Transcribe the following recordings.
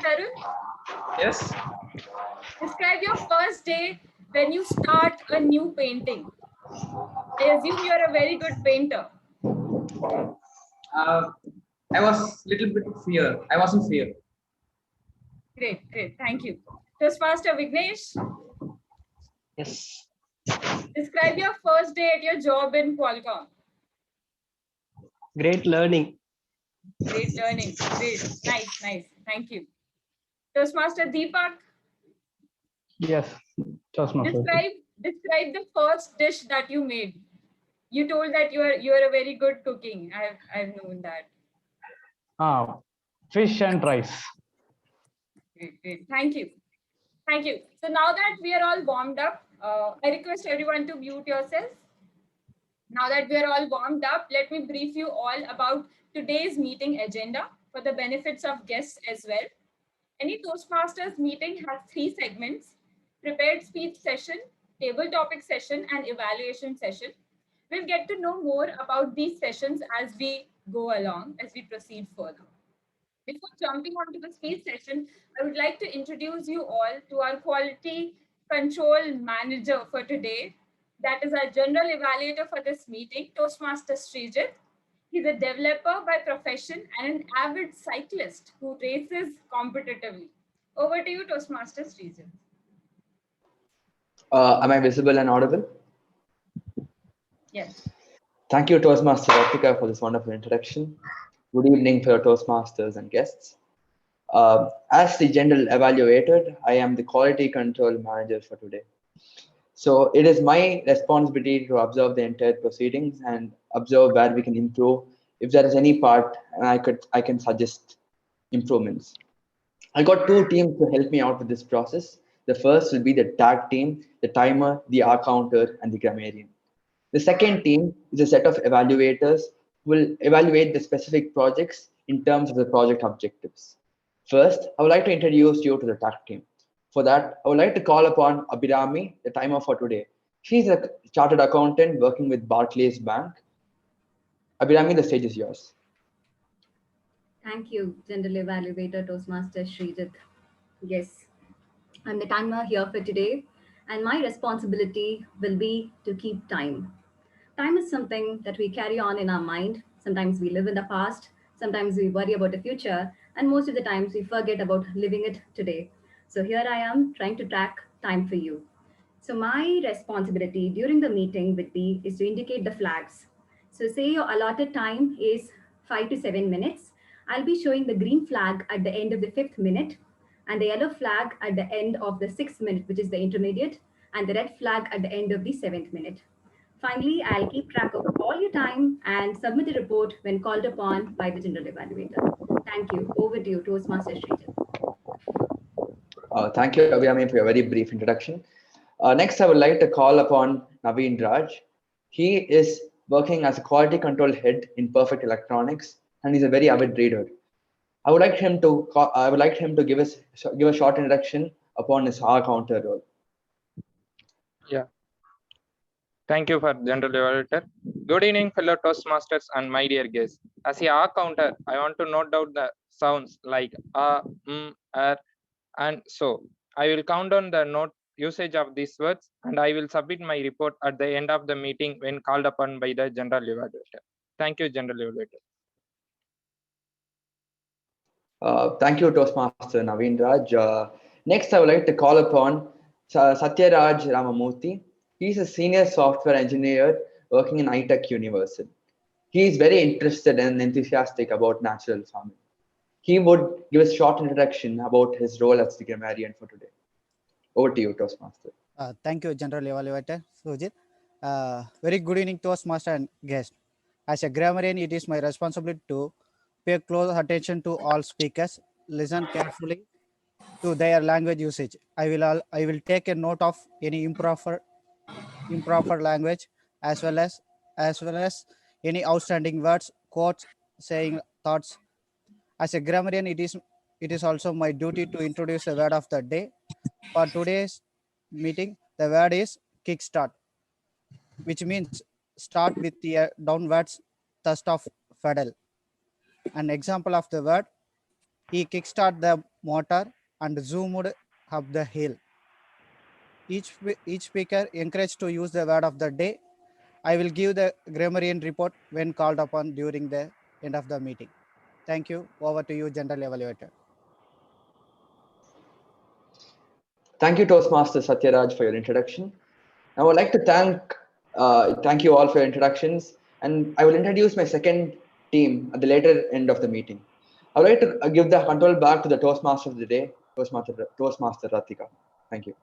Tarun? Yes. Describe your first day when you start a new painting. I assume you're a very good painter. I was little bit of fear. I was in fear. Great, great. Thank you. Toastmaster Vignesh, Yes. describe your first day at your job in Qualcomm. Great learning. Great learning. Great. Nice, nice. Thank you. Toastmaster Deepak, Yes, Toastmaster. describe the first dish that you made. You told that you are a very good cooking. I've known that. Fish and rice. Great, great. Thank you. Thank you. So now that we are all warmed up, I request everyone to mute yourself. Now that we are all warmed up, let me brief you all about today's meeting agenda for the benefits of guests as well. Any Toastmasters meeting has 3 segments: prepared speech session, table topic session, and evaluation session. We'll get to know more about these sessions as we go along, as we proceed further. Before jumping onto the speech session, I would like to introduce you all to our quality control manager for today. That is our general evaluator for this meeting, Toastmaster Srijit. He's a developer by profession and an avid cyclist who races competitively. Over to you, Toastmaster Srijit. Am I visible and audible? Yes. Thank you, Toastmaster Ratika, for this wonderful introduction. Good evening, fellow Toastmasters and guests. As the general evaluator, I am the quality control manager for today. So it is my responsibility to observe the entire proceedings and observe where we can improve. If there is any part, and I can suggest improvements. I got 2 teams to help me out with this process. The first will be the tag team, the timer, the R counter, and the grammarian. The second team is a set of evaluators who will evaluate the specific projects in terms of the project objectives. First, I would like to introduce you to the tag team. For that, I would like to call upon Abhirami, the timer for today. She's a chartered accountant working with Barclays Bank. Abhirami, the stage is yours. Thank you, General Evaluator Toastmaster Srijit. Yes, I'm the timer here for today, and my responsibility will be to keep time. Time is something that we carry on in our mind. Sometimes we live in the past, sometimes we worry about the future, and most of the times we forget about living it today. So here I am trying to track time for you. So my responsibility during the meeting would be is to indicate the flags. So say your allotted time is 5 to 7 minutes. I'll be showing the green flag at the end of the 5th minute and the yellow flag at the end of the 6th minute, which is the intermediate, and the red flag at the end of the 7th minute. Finally, I'll keep track of all your time and submit a report when called upon by the General Evaluator. Thank you. Over to you, Toastmaster Srijit. Thank you, Abhirami, for your very brief introduction. Next, I would like to call upon Naveen Raj. He is working as a quality control head in Perfect Electronics, and he's a very avid reader. I would like him to give a short introduction upon his R counter role. Yeah. Thank you for General Evaluator. Good evening, fellow Toastmasters and my dear guests. As a R counter, I want to note down the sounds like and so. I will count down the note usage of these words and I will submit my report at the end of the meeting when called upon by the General Evaluator. Thank you, General Evaluator. Thank you, Toastmaster Naveen Raj. Next, I would like to call upon Satyaraj Ramamurthy. He's a senior software engineer working in iTech Universal. He is very interested and enthusiastic about natural farming. He would give a short introduction about his role as the grammarian for today. Over to you, Toastmaster. Thank you, General Evaluator Sujit. Very good evening, Toastmaster and guest. As a grammarian, it is my responsibility to pay close attention to all speakers, listen carefully to their language usage. I will take a note of any improper language as well as any outstanding words, quotes, saying, thoughts. As a grammarian, it is also my duty to introduce the word of the day. For today's meeting, the word is kickstart, which means start with the downwards thrust of pedal. An example of the word: he kickstart the motor, and zoomed up the hill. Each speaker encouraged to use the word of the day. I will give the grammarian report when called upon during the end of the meeting. Thank you. Over to you, General Evaluator. Thank you, Toastmaster Satyaraj, for your introduction. I would like to thank you all for your introductions, and I will introduce my second team at the later end of the meeting. I would like to give the control back to the Toastmaster of the day, Toastmaster Ratika. Thank you.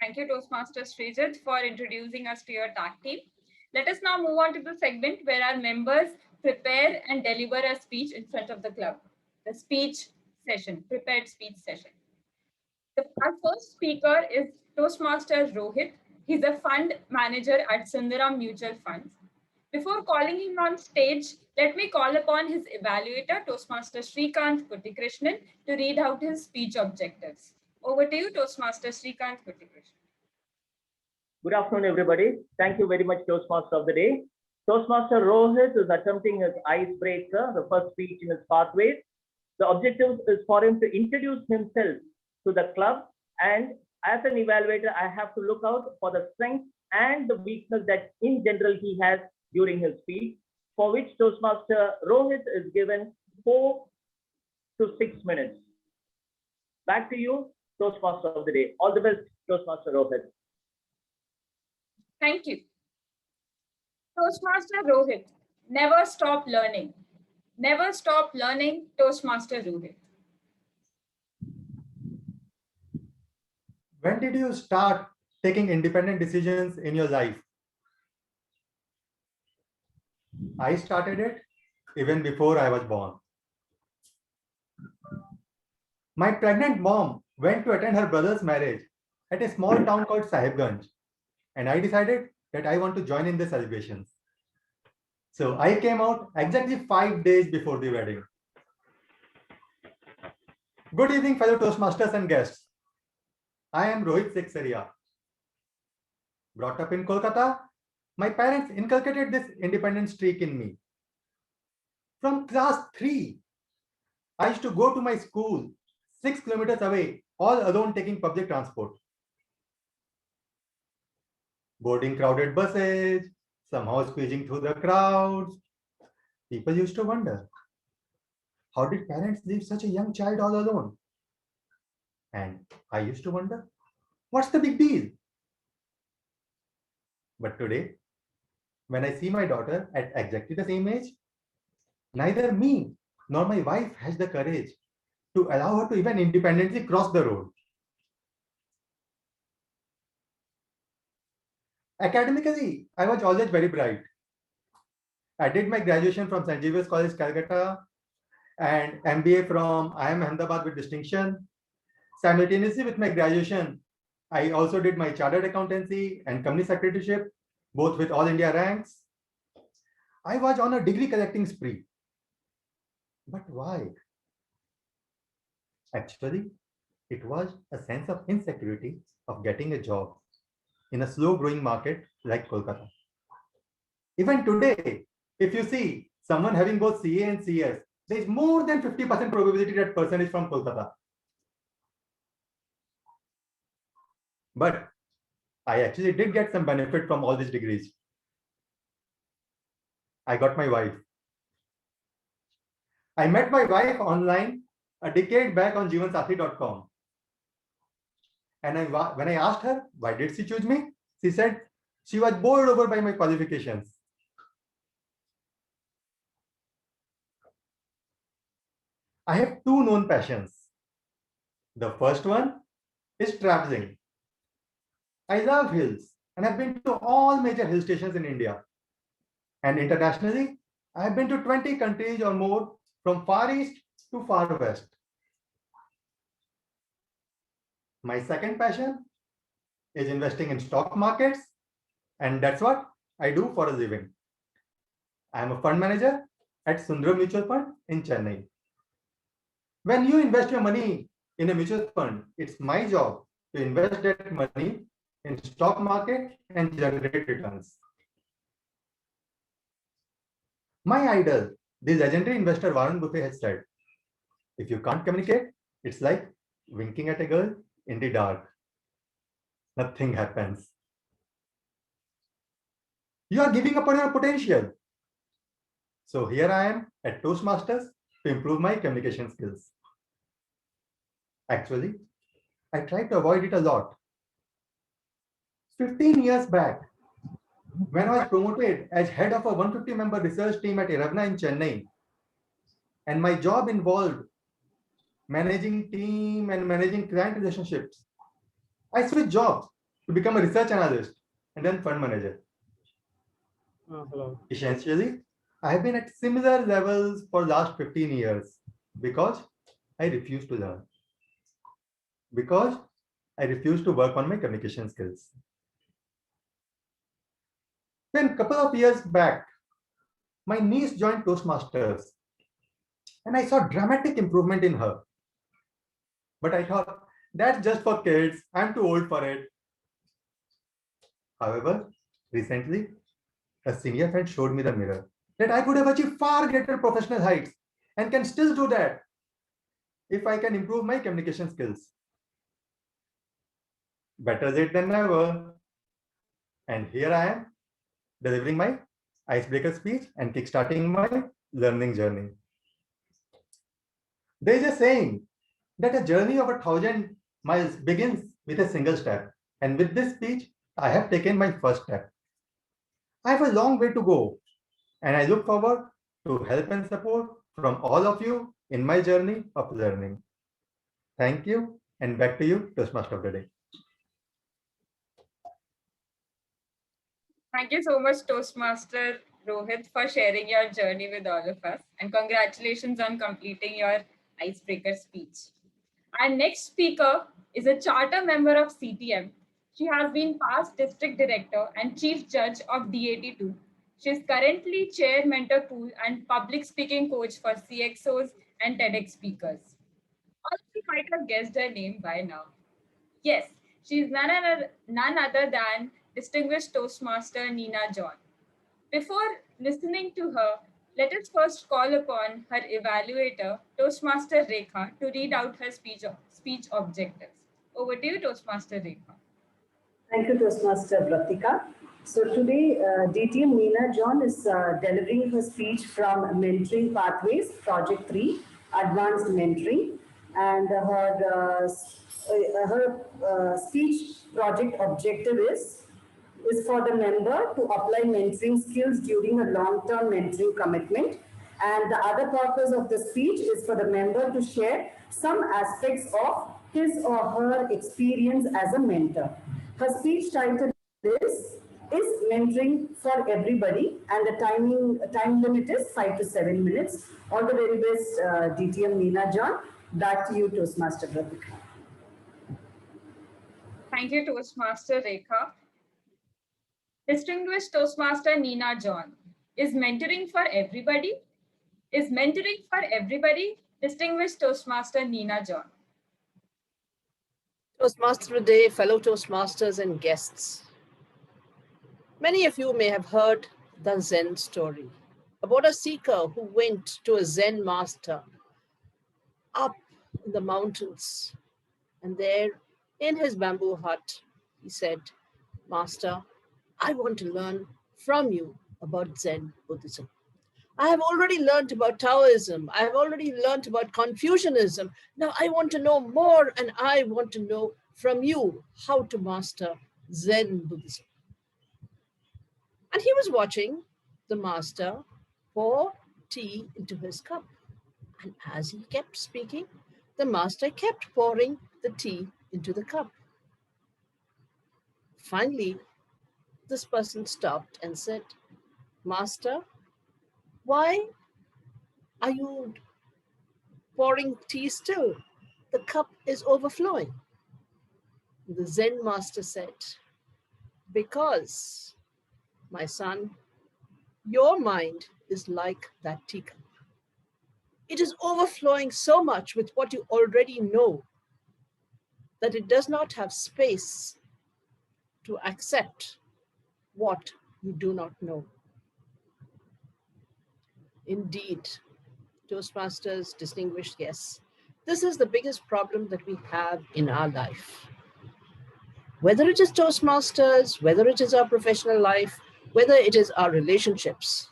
Thank you, Toastmaster Srijit, for introducing us to your tag team. Let us now move on to the segment where our members prepare and deliver a speech in front of the club. The speech session, prepared speech session. Our first speaker is Toastmaster Rohit. He's a fund manager at Sundaram Mutual Funds. Before calling him on stage, let me call upon his evaluator, Toastmaster Srikanth Kuttikrishnan, to read out his speech objectives. Over to you, Toastmaster Srikanth Kuttikrishnan. Good afternoon, everybody. Thank you very much, Toastmaster of the day. Toastmaster Rohit is attempting his icebreaker, the first speech in his pathways. The objective is for him to introduce himself to the club, and as an evaluator, I have to look out for the strength and the weakness that in general he has during his speech, for which Toastmaster Rohit is given 4 to 6 minutes. Back to you, Toastmaster of the day. All the best, Toastmaster Rohit. Thank you. Toastmaster Rohit, never stop learning. Never stop learning, Toastmaster Rohit. When did you start taking independent decisions in your life? I started it even before I was born. My pregnant mom went to attend her brother's marriage at a small town called Sahibganj, and I decided that I want to join in the celebrations. So I came out exactly 5 days before the wedding. Good evening, fellow Toastmasters and guests. I am Rohit Seksaria. Brought up in Kolkata, my parents inculcated this independent streak in me. From class 3, I used to go to my school 6 kilometers away, all alone taking public transport. Boarding crowded buses, somehow squeezing through the crowds. People used to wonder, how did parents leave such a young child all alone? And I used to wonder, what's the big deal? But today, when I see my daughter at exactly the same age, neither me nor my wife has the courage to allow her to even independently cross the road. Academically, I was always very bright. I did my graduation from St. Xavier's College, Calcutta, and MBA from IIM Ahmedabad with distinction. Simultaneously with my graduation, I also did my chartered accountancy and company secretaryship, both with all India ranks. I was on a degree collecting spree. But why? Actually, it was a sense of insecurity of getting a job in a slow growing market like Kolkata. Even today, if you see someone having both CA and CS, there is more than 50% probability that person is from Kolkata. But I actually did get some benefit from all these degrees. I got my wife. I met my wife online a decade back on jeevansathi.com. And when I asked her, why did she choose me? She said she was bowled over by my qualifications. I have two known passions. The first one is traveling. I love hills and I've been to all major hill stations in India. And internationally, I have been to 20 countries or more, from far east to far west. My second passion is investing in stock markets, and that's what I do for a living. I am a fund manager at Sundaram Mutual Fund in Chennai. When you invest your money in a mutual fund, it's my job to invest that money in stock market and generate returns. My idol, the legendary investor Warren Buffett, has said, if you can't communicate, It's like winking at a girl in the dark. Nothing happens. You are giving up on your potential. So here I am at Toastmasters to improve my communication skills. Actually, I tried to avoid it a lot. 15 years back, when I was promoted as head of a 150-member research team at Iravna in Chennai, and my job involved managing team and managing client relationships, I switched jobs to become a research analyst and then fund manager. Essentially, I have been at similar levels for last 15 years because I refuse to learn. Because I refuse to work on my communication skills. Then a couple of years back, my niece joined Toastmasters and I saw dramatic improvement in her. But I thought, that's just for kids. I'm too old for it. However, recently, a senior friend showed me the mirror that I could have achieved far greater professional heights and can still do that if I can improve my communication skills. Better late than never. And here I am delivering my icebreaker speech and kickstarting my learning journey. There is a saying that a journey of 1,000 miles begins with a single step. And with this speech, I have taken my first step. I have a long way to go, and I look forward to help and support from all of you in my journey of learning. Thank you, and back to you, Toastmaster of the Day. Thank you so much, Toastmaster Rohit, for sharing your journey with all of us. And congratulations on completing your icebreaker speech. Our next speaker is a charter member of CTM. She has been past district director and chief judge of DAT2. She is currently chair mentor pool and public speaking coach for CXOs and TEDx speakers. All of you might have guessed her name by now. Yes, she is none other than distinguished Toastmaster Nina John. Before listening to her, let us first call upon her evaluator, Toastmaster Rekha, to read out her speech objectives. Over to you, Toastmaster Rekha. Thank you, Toastmaster Pratika. So today, DTM Nina John is delivering her speech from Mentoring Pathways, Project 3, Advanced Mentoring. And her speech project objective is for the member to apply mentoring skills during a long-term mentoring commitment. And the other purpose of the speech is for the member to share some aspects of his or her experience as a mentor. Her speech title is mentoring for everybody, and the time limit is 5 to 7 minutes. All the very best, DTM Nina John. Back to you, Toastmaster Pratika. Thank you, Toastmaster Rekha. Distinguished Toastmaster Nina John. Is mentoring for everybody? Is mentoring for everybody? Distinguished Toastmaster Nina John. Toastmaster of the Day, fellow Toastmasters and guests. Many of you may have heard the Zen story about a seeker who went to a Zen master up in the mountains. And there in his bamboo hut, he said, Master, I want to learn from you about Zen Buddhism. I have already learned about Taoism. I have already learned about Confucianism. Now I want to know more, and I want to know from you how to master Zen Buddhism. And he was watching the master pour tea into his cup. And as he kept speaking, the master kept pouring the tea into the cup. Finally, this person stopped and said, Master, why are you pouring tea still? The cup is overflowing. The Zen master said, because, my son, your mind is like that teacup. It is overflowing so much with what you already know that it does not have space to accept what you do not know. Indeed, Toastmasters, distinguished guests, This is the biggest problem that we have in our life. Whether it is Toastmasters, whether it is our professional life, whether it is our relationships,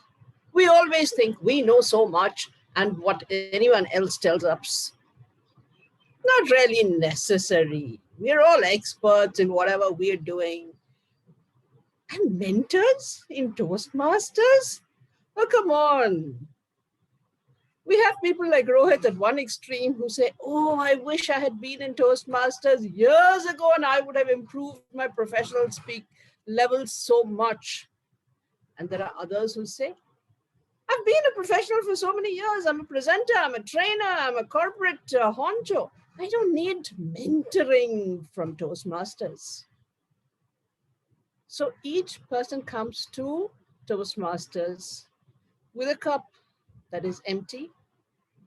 we always think we know so much and what anyone else tells us, not really necessary. We're all experts in whatever we're doing. And mentors in Toastmasters? Oh, come on. We have people like Rohit at one extreme who say, oh, I wish I had been in Toastmasters years ago and I would have improved my professional speak levels so much. And there are others who say, I've been a professional for so many years. I'm a presenter, I'm a trainer, I'm a corporate honcho. I don't need mentoring from Toastmasters. So each person comes to Toastmasters with a cup that is empty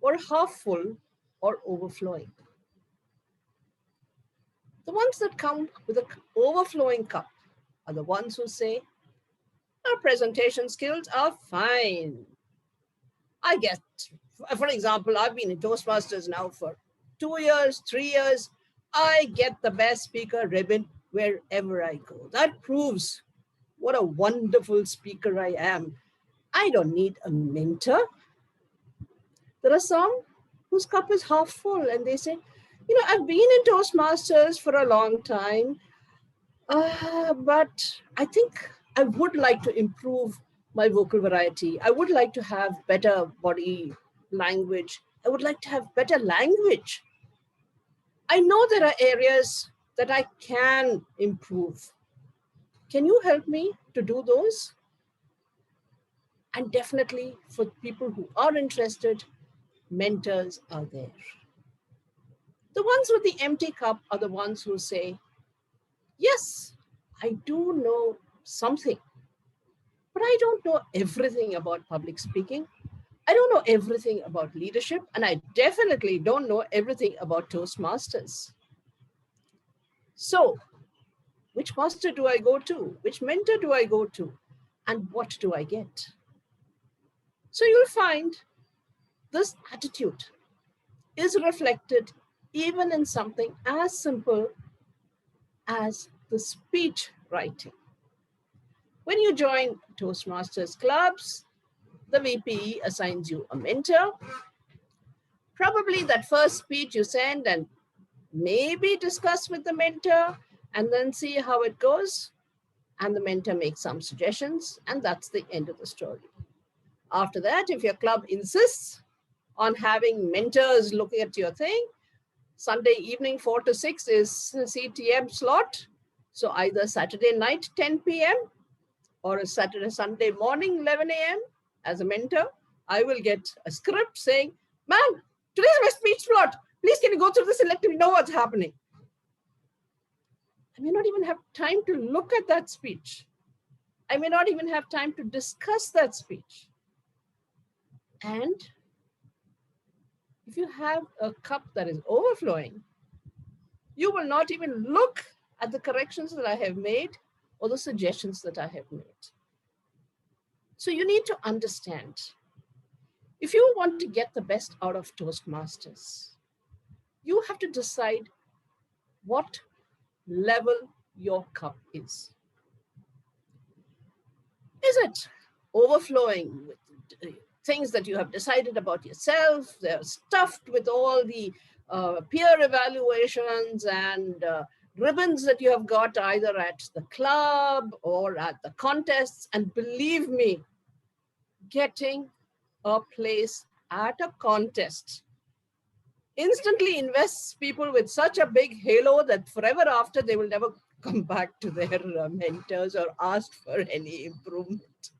or half full or overflowing. The ones that come with an overflowing cup are the ones who say, our presentation skills are fine. I get, for example, I've been in Toastmasters now for 2 years, 3 years. I get the best speaker ribbon wherever I go. That proves what a wonderful speaker I am. I don't need a mentor. There are some whose cup is half full and they say, you know, I've been in Toastmasters for a long time, but I think I would like to improve my vocal variety. I would like to have better body language. I would like to have better language. I know there are areas that I can improve. Can you help me to do those? And definitely for people who are interested, mentors are there. The ones with the empty cup are the ones who say, yes, I do know something, but I don't know everything about public speaking. I don't know everything about leadership, and I definitely don't know everything about Toastmasters. So, which master do I go to? Which mentor do I go to? And what do I get? So you'll find this attitude is reflected even in something as simple as the speech writing. When you join Toastmasters clubs, the VPE assigns you a mentor. Probably that first speech you send and maybe discuss with the mentor and then see how it goes. And the mentor makes some suggestions, and that's the end of the story. After that, if your club insists on having mentors looking at your thing, Sunday evening 4 to 6 is CTM slot. So either Saturday night 10 p.m. or a Sunday morning 11 a.m. as a mentor, I will get a script saying, man, today's my speech slot. Please can you go through this and let me know what's happening? I may not even have time to look at that speech. I may not even have time to discuss that speech. And if you have a cup that is overflowing, you will not even look at the corrections that I have made or the suggestions that I have made. So you need to understand, if you want to get the best out of Toastmasters, you have to decide what level your cup is. Is it overflowing with things that you have decided about yourself? They're stuffed with all the peer evaluations and ribbons that you have got either at the club or at the contests. And believe me, getting a place at a contest instantly invests people with such a big halo that forever after they will never come back to their mentors or ask for any improvement.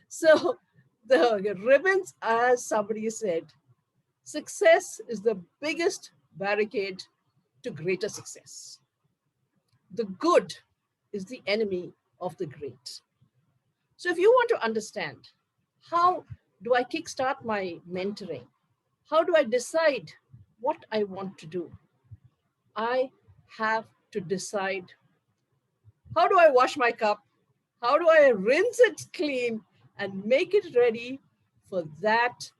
So the ribbons, as somebody said, success is the biggest barricade to greater success. The good is the enemy of the great. So if you want to understand, how do I kickstart my mentoring? How do I decide what I want to do? I have to decide, how do I wash my cup? How do I rinse it clean and make it ready for that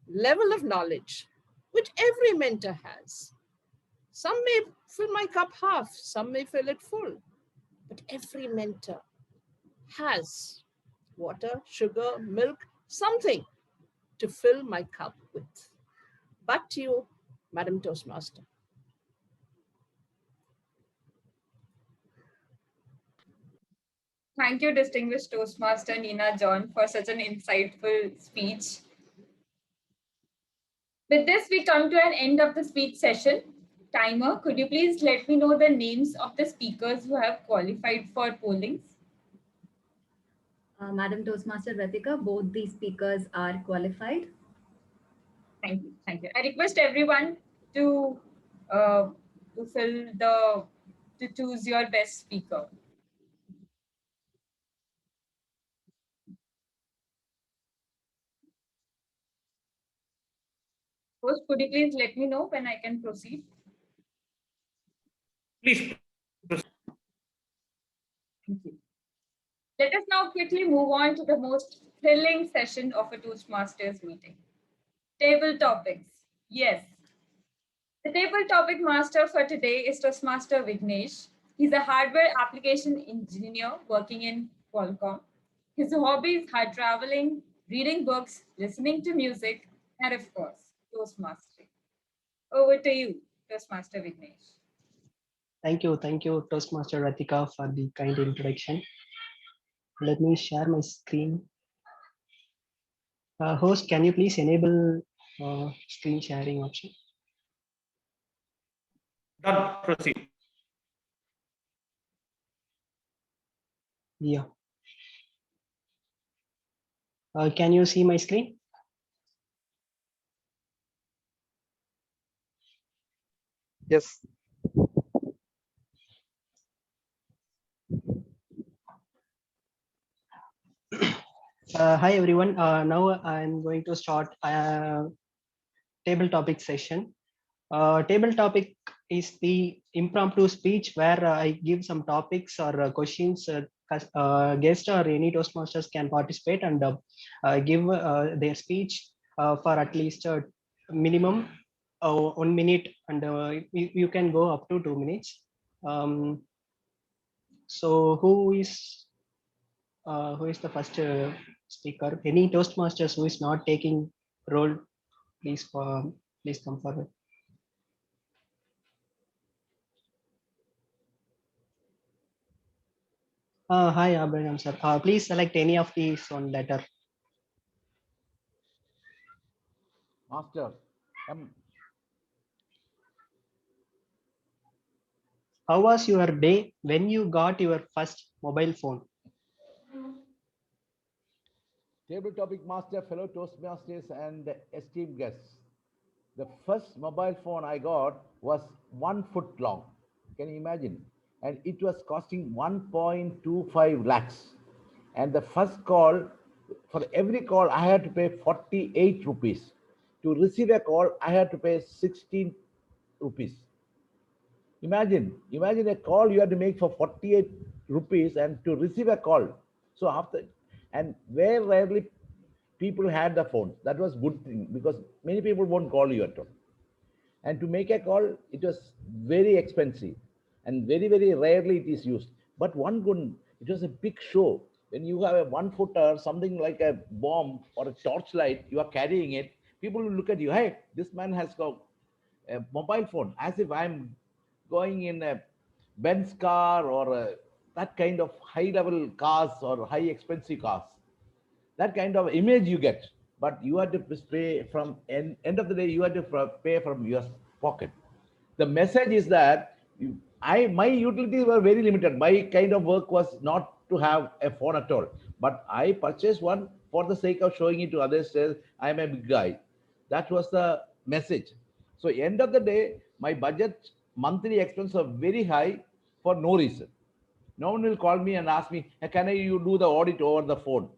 level of knowledge which every mentor has. Some may fill my cup half, some may fill it full, but every mentor has water, sugar, milk, something to fill my cup with. Back to you, Madam Toastmaster. Thank you, distinguished Toastmaster Nina John, for such an insightful speech. With this, we come to an end of the speech session. Timer, could you please let me know the names of the speakers who have qualified for pollings? Madam Toastmaster Ratika, both these speakers are qualified. Thank you. Thank you. I request everyone to choose your best speaker. Host, could you please let me know when I can proceed? Please. Thank you. Let us now quickly move on to the most thrilling session of a Toastmasters meeting. Table topics. Yes. The table topic master for today is Toastmaster Vignesh. He's a hardware application engineer working in Qualcomm. His hobbies are traveling, reading books, listening to music, and of course, Toastmastering. Over to you, Toastmaster Vignesh. Thank you, Toastmaster Ratika, for the kind introduction. Let me share my screen. Host, can you please enable screen sharing option? Done. Proceed. Yeah. Can you see my screen? Yes. Hi everyone. Now I'm going to start table topic session. Table topic is the impromptu speech where I give some topics or questions. Guest or any Toastmasters can participate and give their speech for at least minimum 1 minute, and you can go up to 2 minutes. So who is the first speaker? Any Toastmasters who is not taking role, please come forward. Hi, Abraham sir. Please select any of these one letter. Master, How was your day when you got your first mobile phone? table topic master, fellow Toastmasters, and esteemed guests. The first mobile phone I got was 1 foot long. Can you imagine? And it was costing 1.25 lakhs. And the first call, for every call, I had to pay 48 rupees. To receive a call, I had to pay 16 rupees. Imagine a call you had to make for 48 rupees and to receive a call. So after, and very rarely people had the phone. That was good thing because many people won't call you at all. And to make a call, it was very expensive and very, very rarely it is used. But one good, it was a big show. When you have a 1 footer, something like a bomb or a torchlight, you are carrying it, people will look at you, hey, this man has got a mobile phone, as if I'm going in a Benz car or that kind of high level cars or high expensive cars. That kind of image you get, but you have to pay from end of the day, you have to pay from your pocket. The message is that my utilities were very limited. My kind of work was not to have a phone at all, but I purchased one for the sake of showing it to others, says I'm a big guy. That was the message. So end of the day, my budget monthly expense are very high for no reason. No one will call me and ask me, hey, can you do the audit over the phone?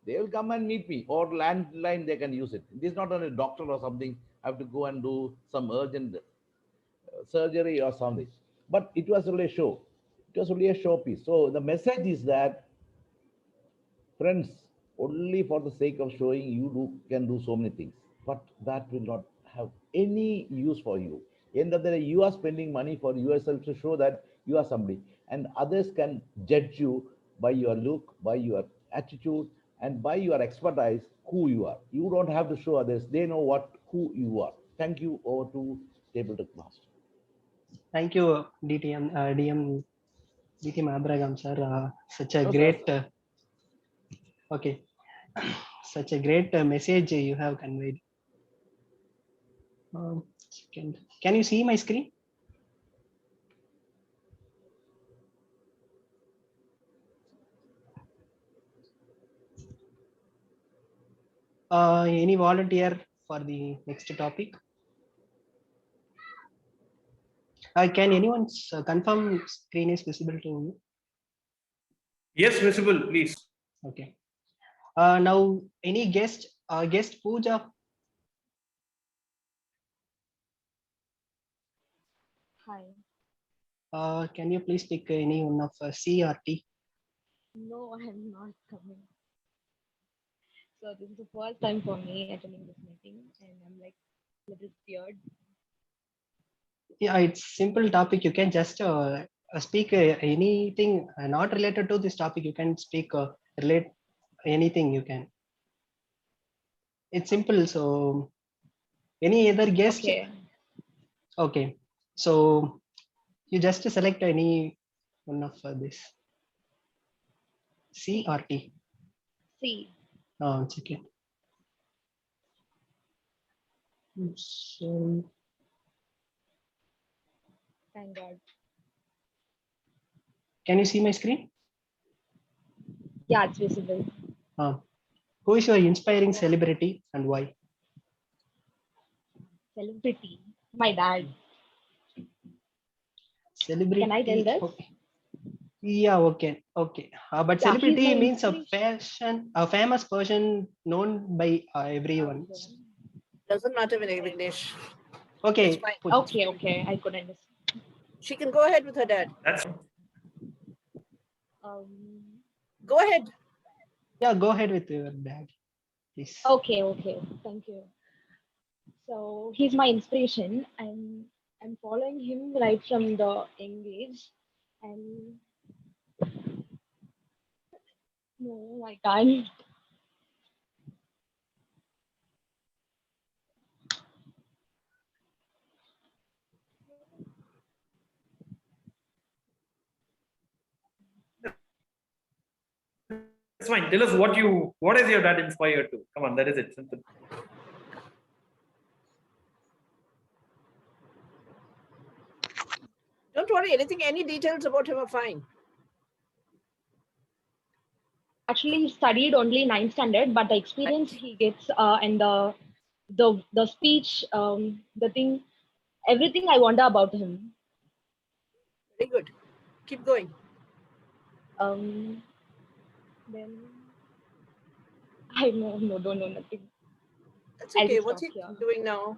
They will come and meet me, or landline, they can use it. This is not a doctor or something. I have to go and do some urgent surgery or something. But it was only a show. It was only a showpiece. So the message is that, friends, only for the sake of showing you can do so many things, but that will not have any use for you. End of the day, you are spending money for yourself to show that you are somebody, and others can judge you by your look, by your attitude, and by your expertise who you are. You don't have to show others; they know who you are. Thank you. Over to Table Talk Master. Thank you, DM Abraham, sir. Such a No, great, sir. okay, such a great message you have conveyed. Second. Can you see my screen? Any volunteer for the next topic? Can anyone confirm screen is visible to you? Yes, visible, please. Okay. Now, any guest Pooja? Hi. Can you please pick any one of C or T? No, I'm not coming. So this is the first time for me attending this meeting, and I'm like a little scared. Yeah, it's simple topic. You can just speak anything not related to this topic. You can speak relate anything you can. It's simple. So, any other guest? Okay. Okay. So you just select any one of this. C or T? C. Check it. So, Thank God. can you see my screen? Yeah, it's visible. Who is your inspiring celebrity and why? Celebrity. My dad. Celebrity. Can I tell this? Okay. Yeah, okay. But Yeah, he's celebrity my means inspiration. a famous person known by everyone. Doesn't matter with Vignesh. Okay. It's fine. Okay. I could understand. She can go ahead with her dad. That's Go ahead. Yeah, go ahead with your dad, please. Okay. Thank you. So he's my inspiration, and I'm following him right from the young age. And no, I can't. It's fine. Tell us what is your dad inspired to? Come on, that is it. Simple. Don't worry, any details about him are fine. Actually, he studied only 9th standard, but the experience he gets and the speech, the thing, everything I wonder about him. Very good. Keep going. Then I don't know nothing. That's I'll okay. just What's stop he here. doing now?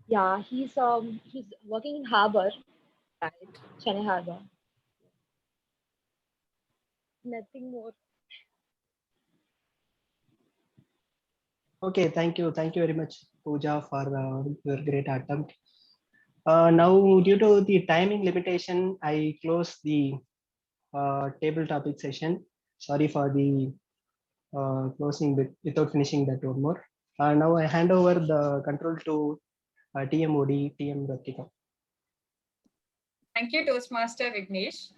Yeah, he's working in harbor. Right. Chennai Harbor. Nothing more. Okay, thank you very much, Pooja, for your great attempt. Now, due to the timing limitation, I close the table topic session. Sorry for the closing bit without finishing that one more. Now I hand over the control to TM Ratika. Thank you, Toastmaster Vignesh.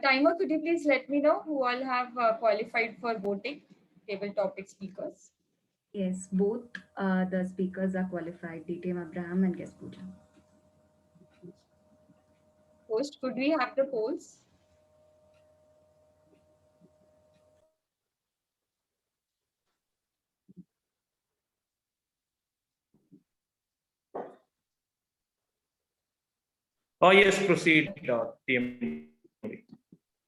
Timer, could you please let me know who all have qualified for voting table topic speakers? Yes, both the speakers are qualified, DTM Abraham and guest Pooja. Host, could we have the polls? Oh yes, proceed, TM.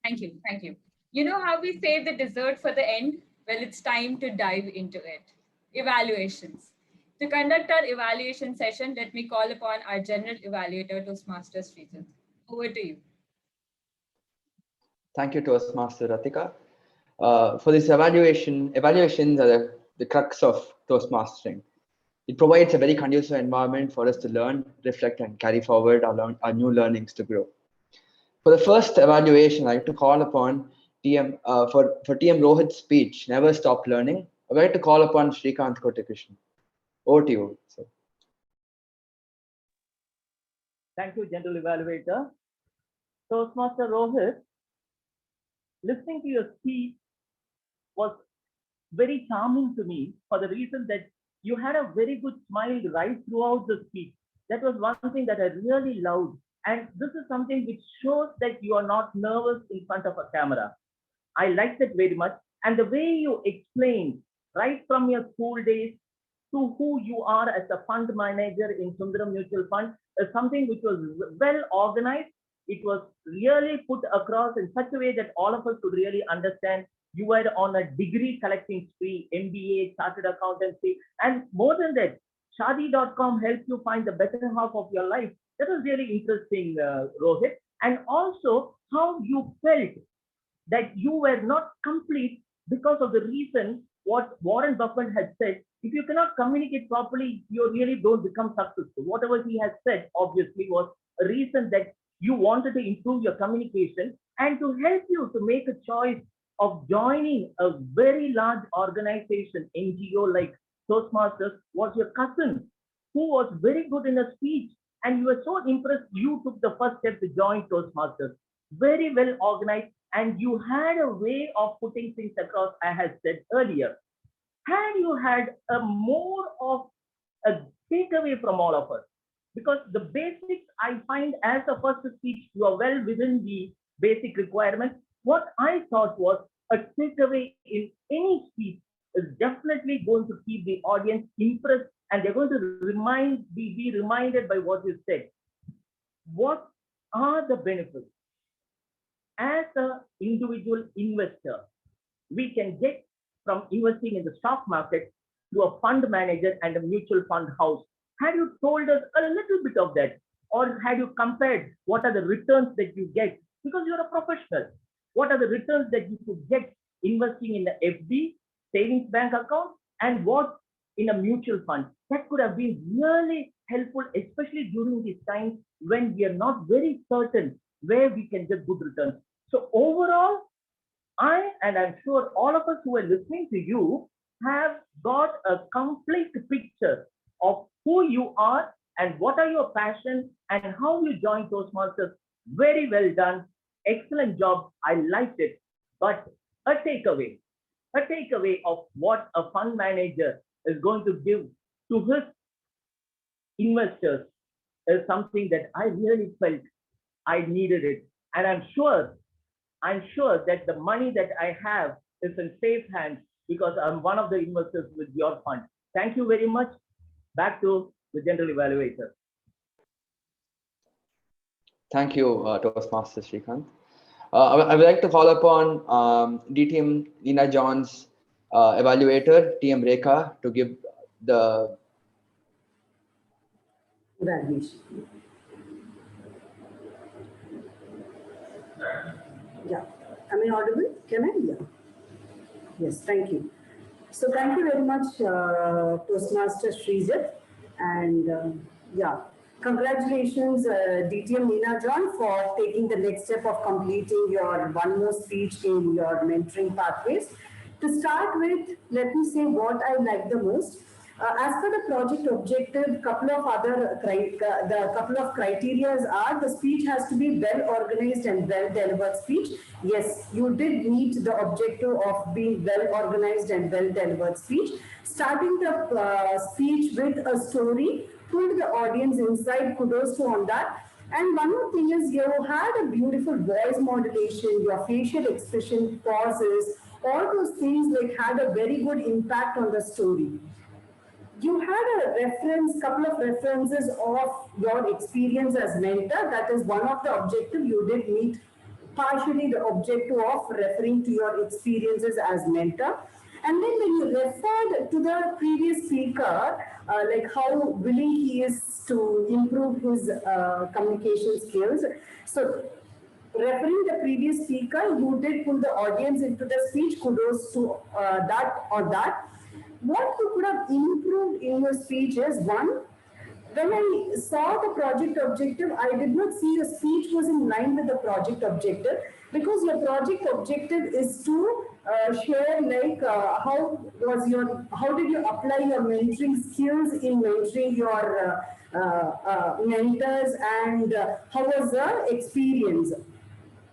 Thank you. You know how we save the dessert for the end? Well, it's time to dive into it. Evaluations. To conduct our evaluation session, let me call upon our general evaluator, Toastmaster Srijit. Over to you. Thank you, Toastmaster Ratika. For this evaluations are the crux of Toastmastering. It provides a very conducive environment for us to learn, reflect, and carry forward our new learnings to grow. For the first evaluation, I'd like to call upon TM for TM Rohit's speech, Never Stop Learning. I'd like to call upon Srikanth Kotekrishnan. Over to you, sir. Thank you, General Evaluator. Toastmaster Rohit, listening to your speech was very charming to me for the reason that you had a very good smile right throughout the speech. That was one thing that I really loved. And this is something which shows that you are not nervous in front of a camera. I liked it very much. And the way you explained right from your school days to who you are as a fund manager in Sundaram Mutual Fund is something which was well organized. It was really put across in such a way that all of us could really understand. You were on a degree collecting spree, MBA, chartered accountancy, and more than that, Shadi.com helped you find the better half of your life. That was really interesting, Rohit. And also how you felt that you were not complete because of the reason what Warren Buffett had said. If you cannot communicate properly, you really don't become successful. Whatever he has said, obviously, was a reason that you wanted to improve your communication and to help you to make a choice of joining a very large organization, NGO like Toastmasters, was your cousin who was very good in a speech. And you were so impressed, you took the first step to join Toastmasters. Very well organized, and you had a way of putting things across, I had said earlier. Had you had a more of a takeaway from all of us, because the basics I find as a first speech, you are well within the basic requirements. What I thought was a takeaway in any speech is definitely going to keep the audience impressed, and they're going to be reminded by what you said. What are the benefits? As an individual investor, we can get from investing in the stock market to a fund manager and a mutual fund house. Had you told us a little bit of that, or had you compared what are the returns that you get, because you're a professional, what are the returns that you could get investing in the FD, savings bank account, and what in a mutual fund? That could have been really helpful, especially during these times when we are not very certain where we can get good returns. So overall, and I'm sure all of us who are listening to you have got a complete picture of who you are and what are your passions and how you join Toastmasters. Very well done. Excellent job. I liked it. But a takeaway of what a fund manager is going to give to his investors is something that I really felt I needed it. And I'm sure that the money that I have is in safe hands because I'm one of the investors with your fund. Thank you very much. Back to the General Evaluator. Thank you, Toastmaster Srikanth. I would like to call upon DTM Nina John's evaluator, TM Rekha, to give the evaluation. Yeah. Am I audible? Can I? Yeah. Yes, thank you. So thank you very much, Toastmaster Srijit. And yeah, congratulations, DTM Nina John, for taking the next step of completing your one more speech in your mentoring pathways. To start with, let me say what I like the most. As per the project objective, couple of criteria are the speech has to be well organized and well delivered speech. Yes, you did meet the objective of being well organized and well delivered speech. Starting the speech with a story, pulled the audience inside, kudos to on that. And one more thing is you had a beautiful voice modulation, your facial expression, pauses, all those things like had a very good impact on the story. You had a couple of references of your experience as mentor. That is one of the objectives. You did meet partially the objective of referring to your experiences as mentor. And then when you referred to the previous speaker, like how willing he is to improve his communication skills. So referring the previous speaker, you did pull the audience into the speech. Kudos to that or that. what you could have improved in your speech is one, when I saw the project objective, I did not see your speech was in line with the project objective, because your project objective is to share like how did you apply your mentoring skills in mentoring your mentors, and how was the experience.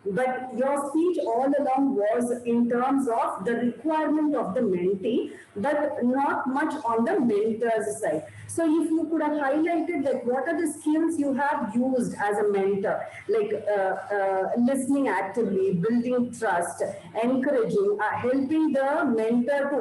But your speech all along was in terms of the requirement of the mentee, but not much on the mentor's side. So if you could have highlighted like what are the skills you have used as a mentor, like listening actively, building trust, encouraging, helping the mentor to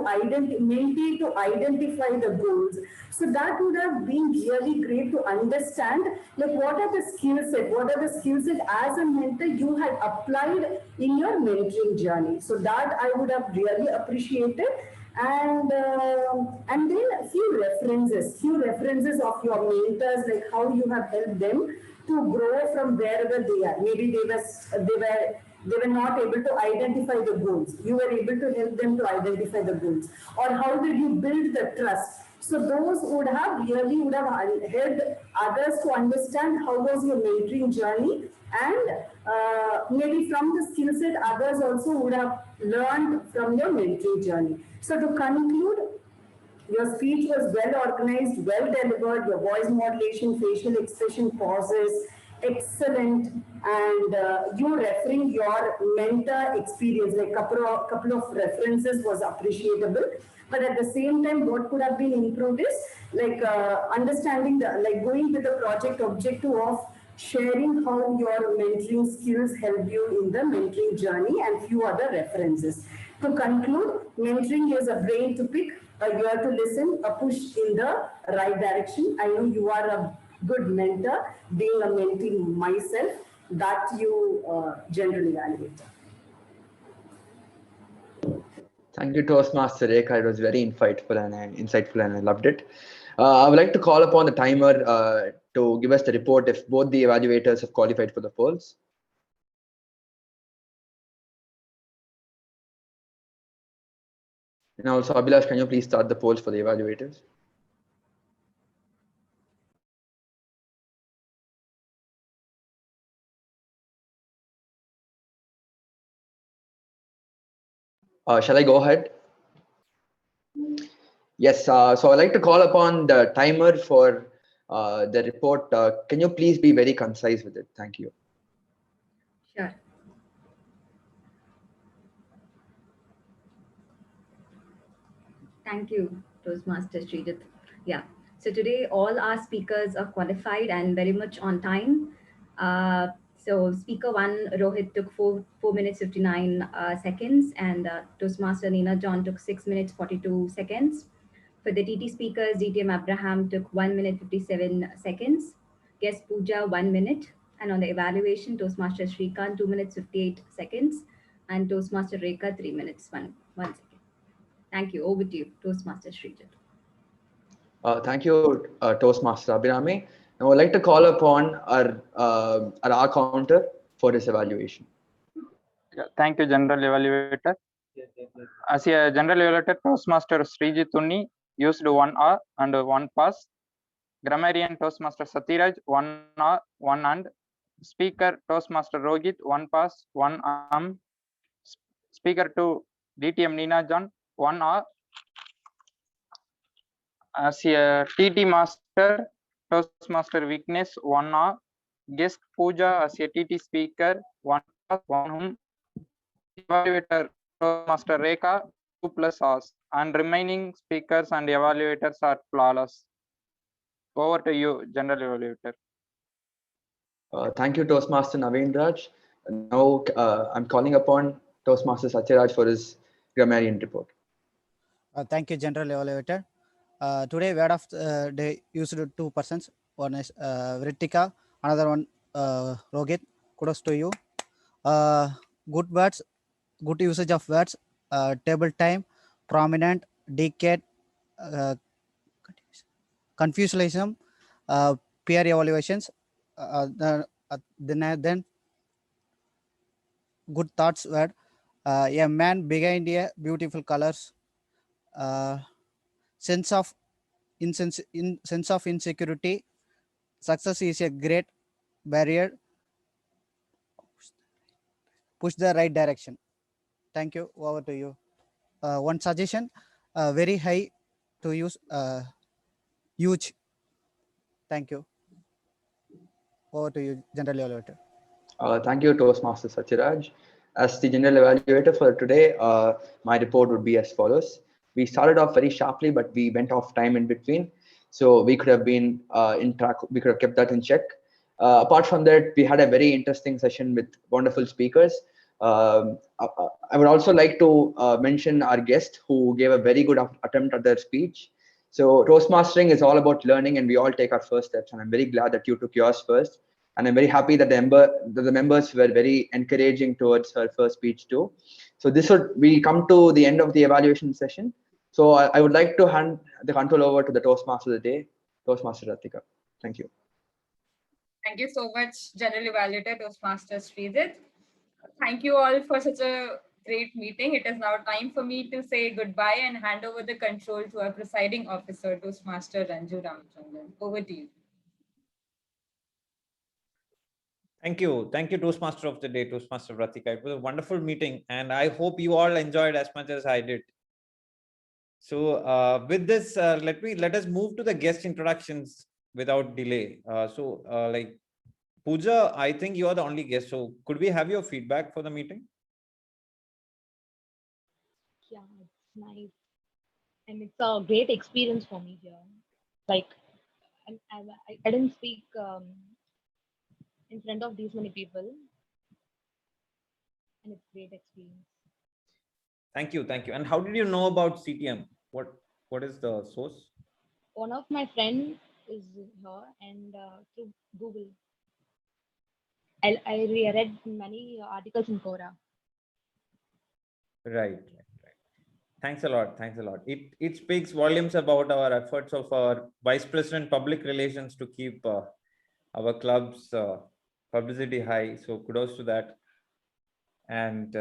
mentee to identify the goals. So that would have been really great to understand, like what are the skill set, what are the skill set as a mentor you had applied in your mentoring journey. So that I would have really appreciated. And then a few references of your mentors, like how you have helped them to grow from wherever they are. Maybe they were not able to identify the goals. You were able to help them to identify the goals. Or how did you build the trust? So those would have helped others to understand how was your mentoring journey, and maybe from the skill set others also would have learned from your mentoring journey. So to conclude, your speech was well organized, well delivered, your voice modulation, facial expression, pauses, excellent, and you referring your mentor experience, like couple of references was appreciable. But at the same time, what could have been improved is like understanding the, like going with the project objective of sharing how your mentoring skills help you in the mentoring journey, and few other references. To conclude, mentoring is a brain to pick, a ear to listen, a push in the right direction. I know you are a good mentor, being a mentee myself, that you generally evaluate. Thank you, Toastmaster Rekha. It was very insightful, and I loved it. I would like to call upon the timer to give us the report if both the evaluators have qualified for the polls. And also, Abhilash, can you please start the polls for the evaluators? Shall I go ahead? Yes, so I'd like to call upon the timer for the report. Can you please be very concise with it? Thank you. Sure. Thank you, Toastmaster Srijit. Yeah. So today all our speakers are qualified and very much on time. So speaker one, Rohit, took 4 minutes 59 seconds, and Toastmaster Nina John took 6 minutes 42 seconds. For the TT speakers, DTM Abraham took 1 minute 57 seconds. Guest Pooja 1 minute, and on the evaluation, Toastmaster Shrikant 2 minutes 58 seconds, and Toastmaster Rekha 3 minutes 1 second. Thank you. Over to you, Toastmaster Srijit. Thank you, Toastmaster Abhinami. Now, I'd like to call upon our counter for this evaluation. Yeah, thank you, General Evaluator. As a General Evaluator, Toastmaster Srijit Unni used 1 hour and 1 pass. Grammarian Toastmaster Satiraj 1 hour, 1 and. Speaker Toastmaster Rohit 1 pass, 1 Speaker 2 DTM Nina John 1 hour. As a TT Master, Toastmaster Vignesh 1 hour. Guest Pooja as a TT Speaker 1 pass, 1 Evaluator Toastmaster Rekha 2+ hours, and remaining speakers and evaluators are flawless. Over to you, General Evaluator. Thank you, Toastmaster Naveen Raj. Now I'm calling upon Toastmaster Satyaraj for his grammarian report. Thank you, General Evaluator. Today, word of day used 2 persons. One is Vritika, another one Rohit. Kudos to you. Good words, good usage of words, table time, prominent, decade, confusionism, peer evaluations, then good thoughts were a man behind a beautiful colors, sense of sense of insecurity. Success is a great barrier. Push the right direction. Thank you. Over to you. One suggestion, very high to use, huge. Thank you. Over to you, General Evaluator. Thank you, Toastmaster Satyaraj. As the general evaluator for today, my report would be as follows. We started off very sharply, but we went off time in between. So we could have been in track, we could have kept that in check. Apart from that, we had a very interesting session with wonderful speakers. I would also like to mention our guest who gave a very good attempt at their speech. So Toastmastering is all about learning, and we all take our first steps. And I'm very glad that you took yours first. And I'm very happy that the members were very encouraging towards her first speech too. So we come to the end of the evaluation session. So I would like to hand the control over to the Toastmaster of the day, Toastmaster Ratika. Thank you. Thank you so much, General Evaluator Toastmaster Sridhar. Thank you all for such a great meeting. It is now time for me to say goodbye and hand over the control to our presiding officer, Toastmaster Ranju Ramachandran. Over to you. Thank you. Thank you, Toastmaster of the day, Toastmaster Ratika. It was a wonderful meeting, and I hope you all enjoyed as much as I did. So with this, let us move to the guest introductions without delay. Like Pooja, I think you are the only guest. So could we have your feedback for the meeting? Yeah, it's nice. And it's a great experience for me here. Like, I didn't speak in front of these many people. And it's great experience. Thank you. Thank you. And how did you know about CTM? What is the source? One of my friends is here and through Google. I read many articles in Quora. Right. Thanks a lot. Thanks a lot. It speaks volumes about our efforts of our Vice President Public Relations to keep our club's publicity high. So kudos to that. And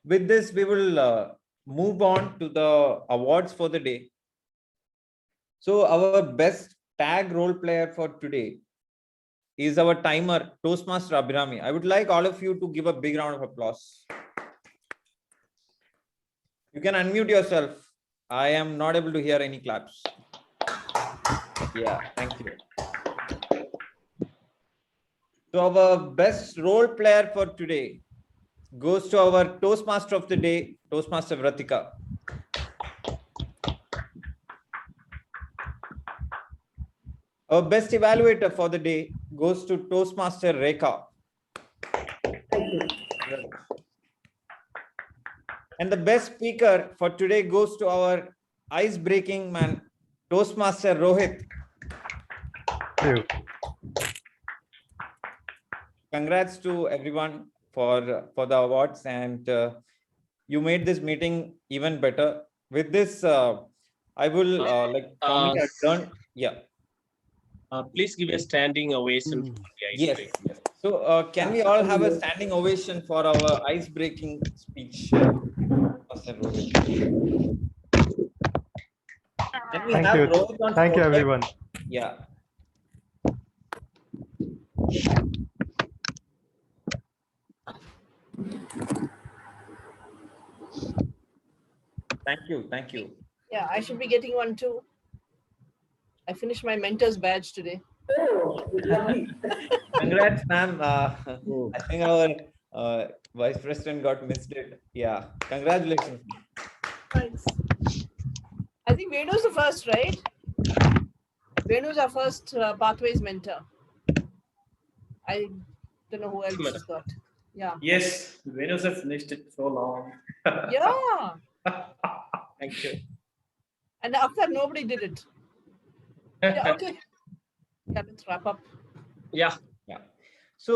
with this, we will move on to the awards for the day. So our best tag role player for today is our timer, Toastmaster Abhirami. I would like all of you to give a big round of applause. You can unmute yourself. I am not able to hear any claps. Yeah, thank you. So our best role player for today goes to our Toastmaster of the day, Toastmaster Vratika. Our best evaluator for the day goes to Toastmaster Rekha. And the best speaker for today goes to our ice-breaking man, Toastmaster Rohit. Congrats to everyone for the awards, and you made this meeting even better. With this, I will formally adjourn. Yeah. Please give a standing ovation for the ice Yes. break. Yes. So can we all have a standing ovation for our ice-breaking speech? Master Rohit. Can we Thank have you. Rohit on Thank you, spotlight? everyone. Yeah. Thank you. Thank you. Yeah, I should be getting one too. I finished my mentor's badge today. Congrats, ma'am. I think our vice president got missed it. Yeah. Congratulations. Thanks. I think Venu's the first, right? Venu's our first pathways mentor. I don't know who else has got. Yeah. Yes, Venus have finished it so long. Yeah. Thank you. And after that, nobody did it. Yeah, okay. Yeah, let's wrap up. Yeah. Yeah. So,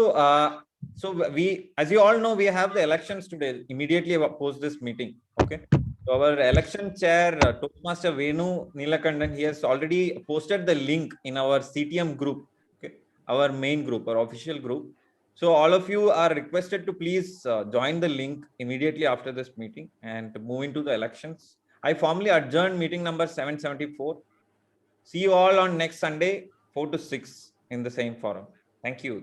we, as you all know, we have the elections today, immediately post this meeting. Okay. So our election chair, Toastmaster Venu Nilakandan, he has already posted the link in our CTM group, okay, our main group, our official group. So all of you are requested to please join the link immediately after this meeting and move into the elections. I formally adjourn meeting number 774. See you all on next Sunday, 4 to 6 in the same forum. Thank you.